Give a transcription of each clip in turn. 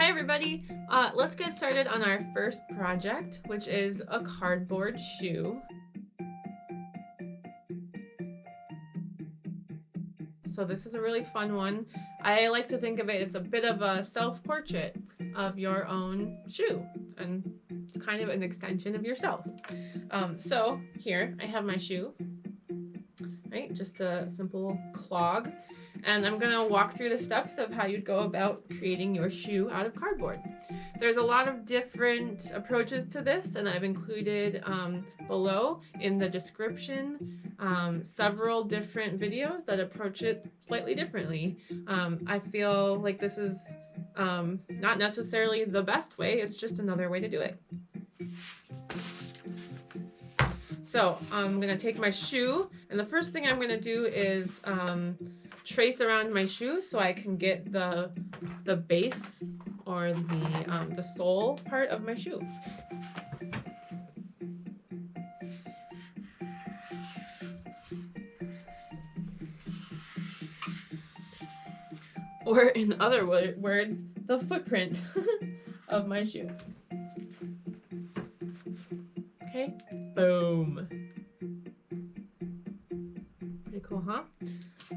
Hi everybody! Let's get started on our first project, which is a cardboard shoe. So this is a really fun one. I like to think of it as a bit of a self-portrait of your own shoe and kind of an extension of yourself. So here I have my shoe, right? Just a simple clog. And I'm gonna walk through the steps of how you'd go about creating your shoe out of cardboard. There's a lot of different approaches to this, and I've included below in the description several different videos that approach it slightly differently. I feel like this is not necessarily the best way, it's just another way to do it. So I'm gonna take my shoe, and the first thing I'm gonna do is trace around my shoe so I can get the base or the sole part of my shoe. Or in other words, the footprint of my shoe. Okay, boom. Pretty cool, huh?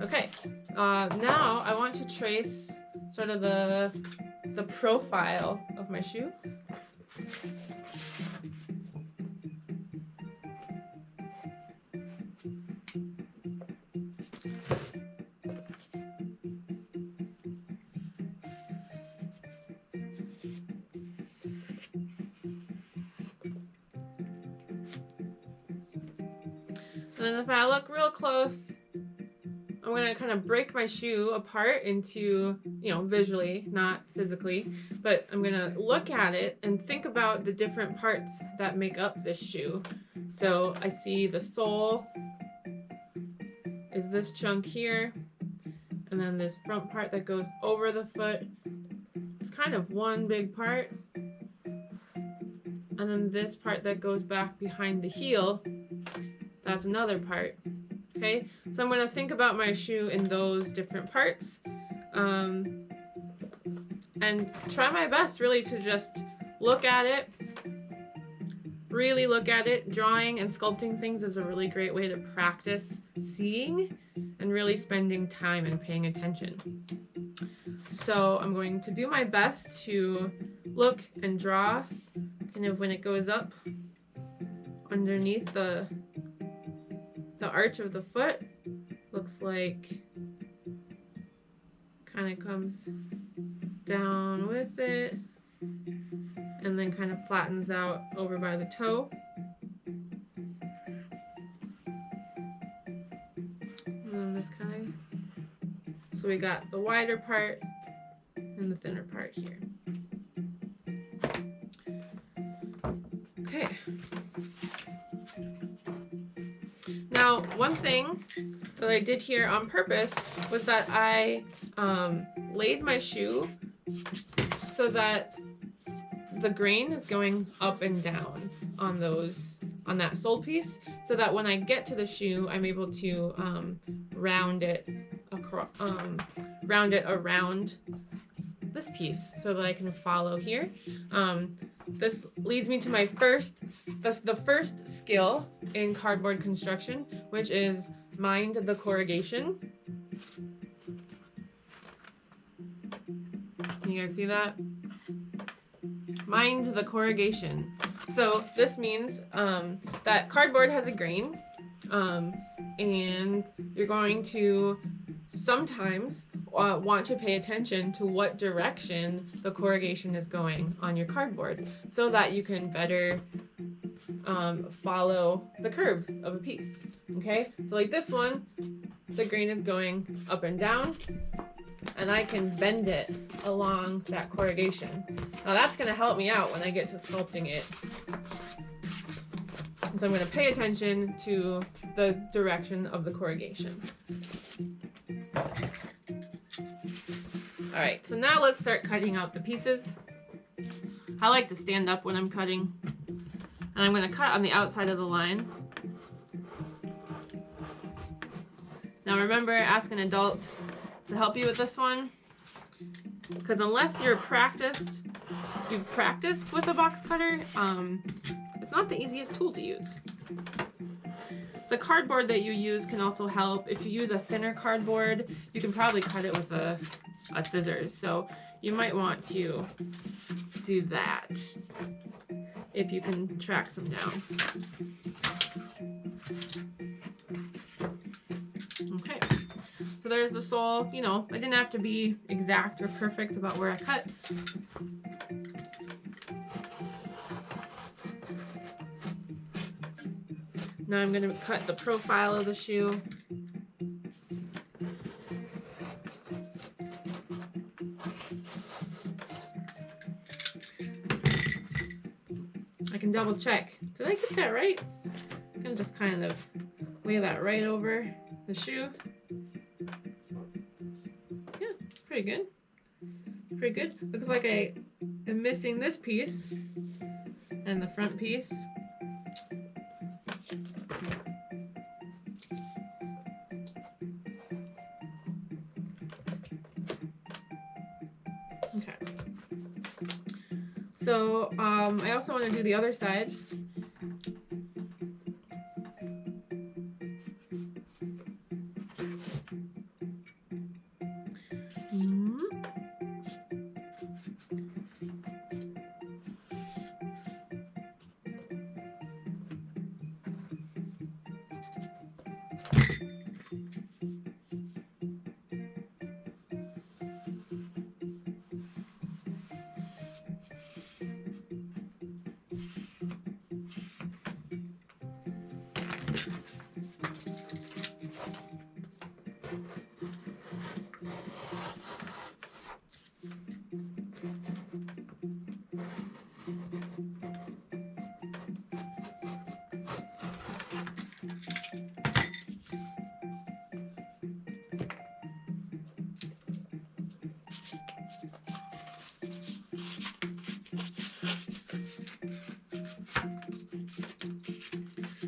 Okay, now I want to trace sort of the profile of my shoe. And then if I look real close, I'm gonna kind of break my shoe apart into, visually, not physically, but I'm gonna look at it and think about the different parts that make up this shoe. So I see the sole is this chunk here, and then this front part that goes over the foot is kind of one big part, and then this part that goes back behind the heel, that's another part. Okay, so I'm going to think about my shoe in those different parts and try my best really to just look at it, really look at it. Drawing and sculpting things is a really great way to practice seeing and really spending time and paying attention. So I'm going to do my best to look and draw kind of when it goes up underneath the arch of the foot. Looks like kind of comes down with it and then kind of flattens out over by the toe. And then this kind of, so we got the wider part and the thinner part here. Okay. Now, one thing that I did here on purpose was that I laid my shoe so that the grain is going up and down on that sole piece, so that when I get to the shoe, I'm able to round it around this piece so that I can follow here. This leads me to my the first skill in cardboard construction, which is mind the corrugation. Can you guys see that? Mind the corrugation. So this means that cardboard has a grain, and you're going to sometimes want to pay attention to what direction the corrugation is going on your cardboard so that you can better follow the curves of a piece. Okay, so like this one, the grain is going up and down, and I can bend it along that corrugation. Now that's going to help me out when I get to sculpting it. And so I'm going to pay attention to the direction of the corrugation. Alright, so now let's start cutting out the pieces. I like to stand up when I'm cutting. And I'm going to cut on the outside of the line. Now remember, ask an adult to help you with this one. because unless you've practiced with a box cutter, it's not the easiest tool to use. The cardboard that you use can also help. If you use a thinner cardboard, you can probably cut it with a scissors. So you might want to do that if you can track some down. Okay, so there's the sole. You know, I didn't have to be exact or perfect about where I cut. Now I'm going to cut the profile of the shoe. I can double check. Did I get that right? I can just kind of lay that right over the shoe. Yeah, pretty good. Pretty good. Looks like I am missing this piece and the front piece. Okay. So I also want to do the other side.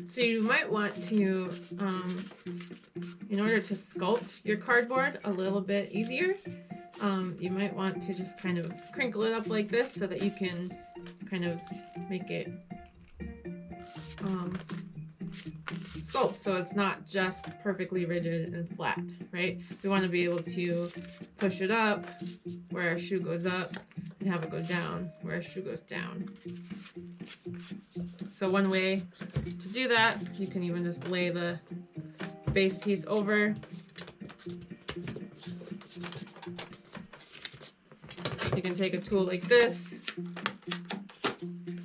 So you might want to, in order to sculpt your cardboard a little bit easier, you might want to just kind of crinkle it up like this so that you can kind of make it sculpt so it's not just perfectly rigid and flat, right? We want to be able to push it up where our shoe goes up and have it go down where our shoe goes down. So one way to do that, you can even just lay the base piece over. You can take a tool like this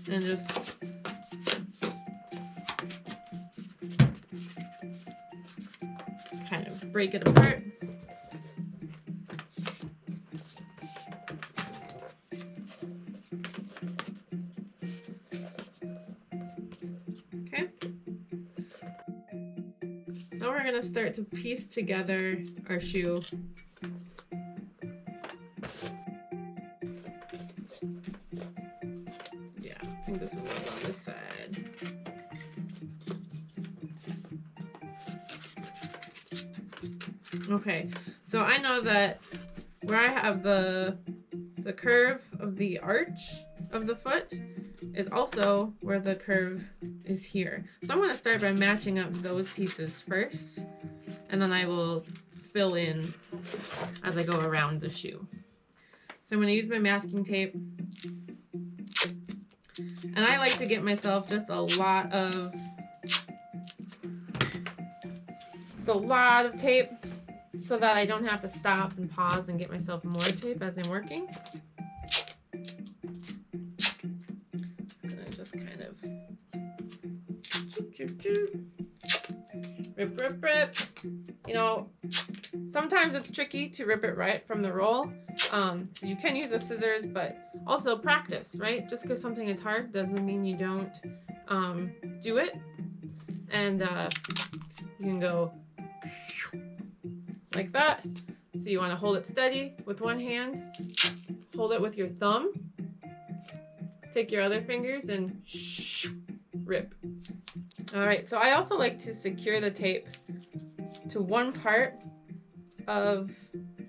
and just kind of break it apart. Okay. Now we're going to start to piece together our shoe. Yeah, I think this will go on this side. Okay, so I know that where I have the curve of the arch of the foot is also where the curve is here. So I'm going to start by matching up those pieces first, and then I will fill in as I go around the shoe. So I'm going to use my masking tape, and I like to get myself just a lot of tape so that I don't have to stop and pause and get myself more tape as I'm working. I'm gonna just kind of rip. You know, sometimes it's tricky to rip it right from the roll. So you can use the scissors, but also practice, right? Just because something is hard doesn't mean you don't do it. And you can go like that. So you want to hold it steady with one hand, hold it with your thumb, take your other fingers and rip. All right, so I also like to secure the tape to one part of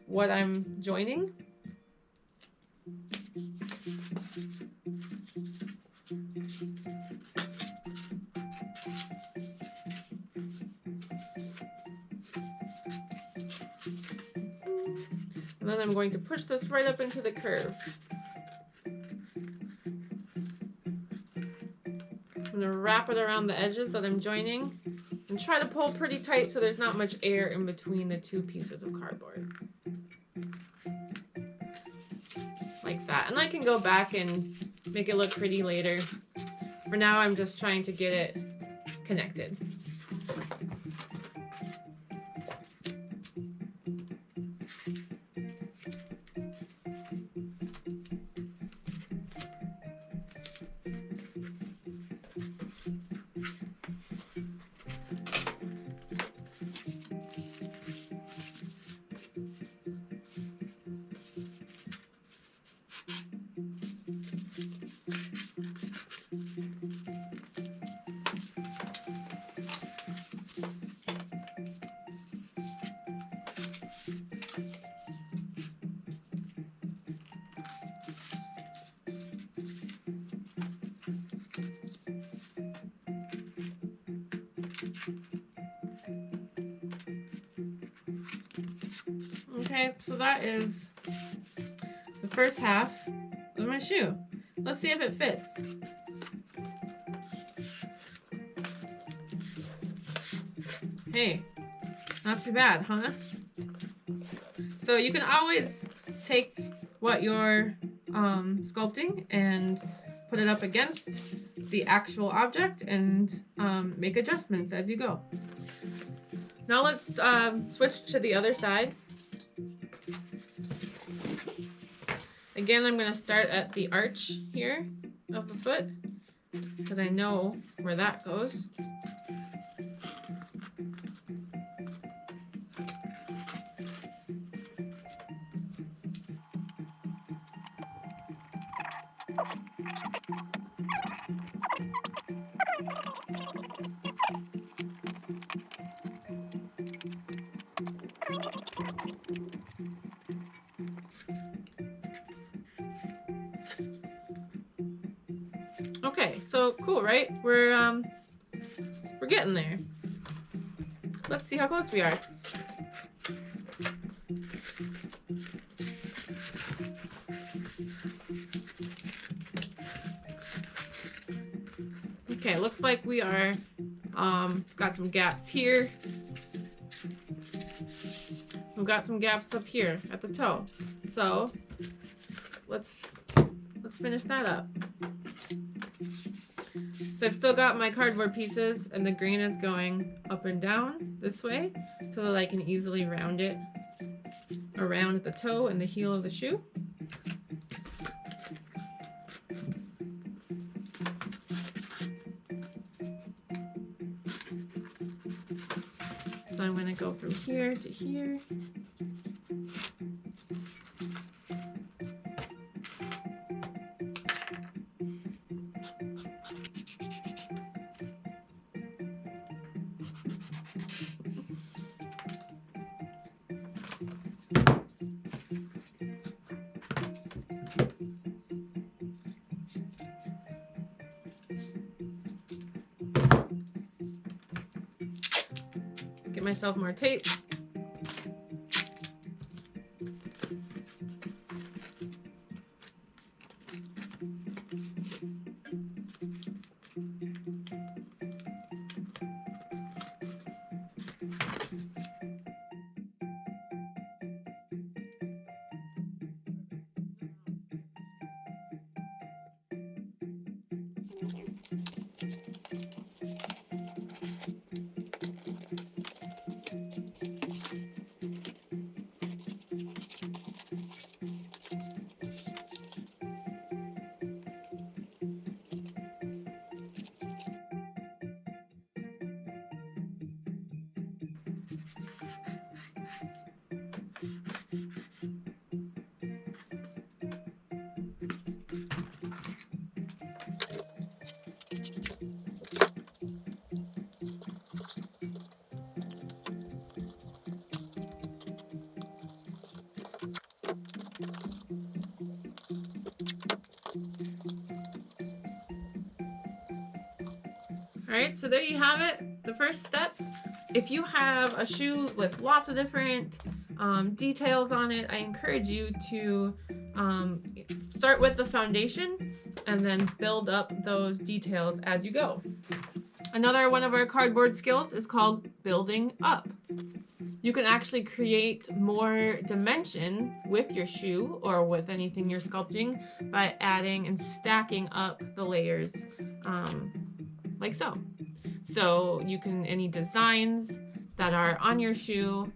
what I'm joining. And then I'm going to push this right up into the curve. I'm going to wrap it around the edges that I'm joining and try to pull pretty tight so there's not much air in between the two pieces of cardboard. Like that. And I can go back and make it look pretty later. For now, I'm just trying to get it connected. Okay, so that is the first half of my shoe. Let's see if it fits. Hey, not too bad, huh? So you can always take what you're sculpting and put it up against the actual object and make adjustments as you go. Now let's switch to the other side. Again, I'm going to start at the arch here of the foot because I know where that goes. Okay, so cool, right? We're getting there. Let's see how close we are. Okay, looks like we are got some gaps here. We've got some gaps up here at the toe. So let's finish that up. So I've still got my cardboard pieces and the grain is going up and down this way so that I can easily round it around at the toe and the heel of the shoe. So I'm going to go from here to here. Get myself more tape. Alright, so there you have it, the first step. If you have a shoe with lots of different details on it, I encourage you to start with the foundation and then build up those details as you go. Another one of our cardboard skills is called building up. You can actually create more dimension with your shoe or with anything you're sculpting by adding and stacking up the layers like so. So you can, any designs that are on your shoe,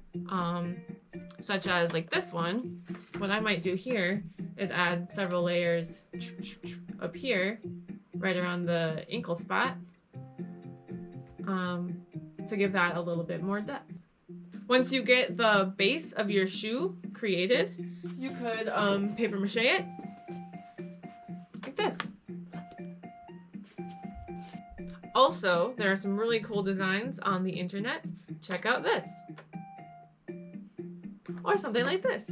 such as like this one, what I might do here is add several layers up here, right around the ankle spot, to give that a little bit more depth. Once you get the base of your shoe created, you could paper mache it like this. Also, there are some really cool designs on the internet. Check out this. Or something like this.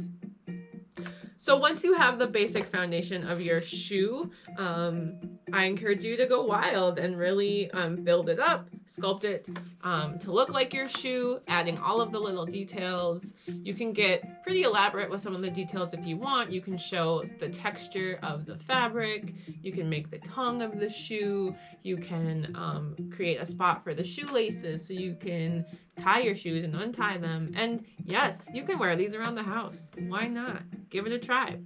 So once you have the basic foundation of your shoe, I encourage you to go wild and really build it up, sculpt it to look like your shoe, adding all of the little details. You can get pretty elaborate with some of the details if you want. You can show the texture of the fabric. You can make the tongue of the shoe. You can create a spot for the shoelaces so you can tie your shoes and untie them. And yes, you can wear these around the house. Why not? Give it a try.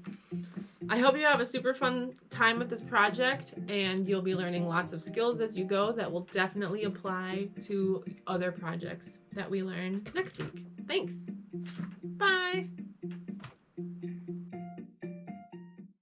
I hope you have a super fun time with this project and you'll be learning lots of skills as you go that will definitely apply to other projects that we learn next week. Thanks. Bye.